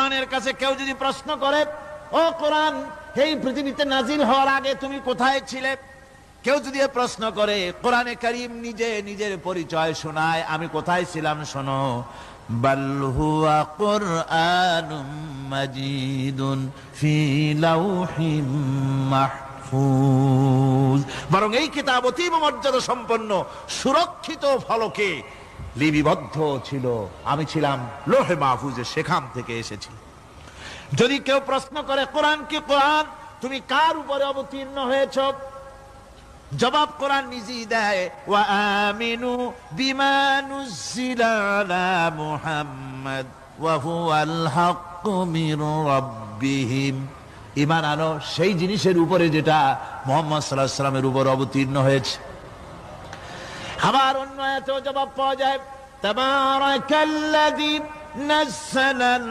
কোরআনের কাছে কেউ যদি প্রশ্ন করে, ও কোরআন, এই পৃথিবীতে নাজিল হওয়ার আগে তুমি কোথায় ছিলে? কেউ যদি প্রশ্ন করে, কোরআনে কারীম নিজে নিজের পরিচয় শোনায়, আমি কোথায় ছিলাম শোনো। বাল হুয়া কুরআনুম মাজিদুন ফি লাউহিম মাহফুজ, বরং এই কিতাব অতীব মর্যাদা সম্পন্ন সুরক্ষিত ফলকে লিপিবদ্ধ ছিল, আমি ছিলাম লোহে মাহফুজে, সেখান থেকে এসেছি। যদি কেউ প্রশ্ন করে, কোরআন কি কোরআন, তুমি কার উপরে অবতীর্ণ হয়েছ? জবাব কোরআন নিজেই দেয়, ওয়া আমিনু বিমা নুজিলা আলা মুহাম্মাদ ওয়া হুয়াল হাক্কু মির রাব্বিহিম। ঈমান আনো সেই জিনিসের উপরে যেটা মুহাম্মদ সাল্লাল্লাহু আলাইহি ওয়াসাল্লামের উপর অবতীর্ণ হয়েছে। আবার অন্য আয়াতেও জবাব পাওয়া যায়, তাবারাকাল্লাযী নাযালাল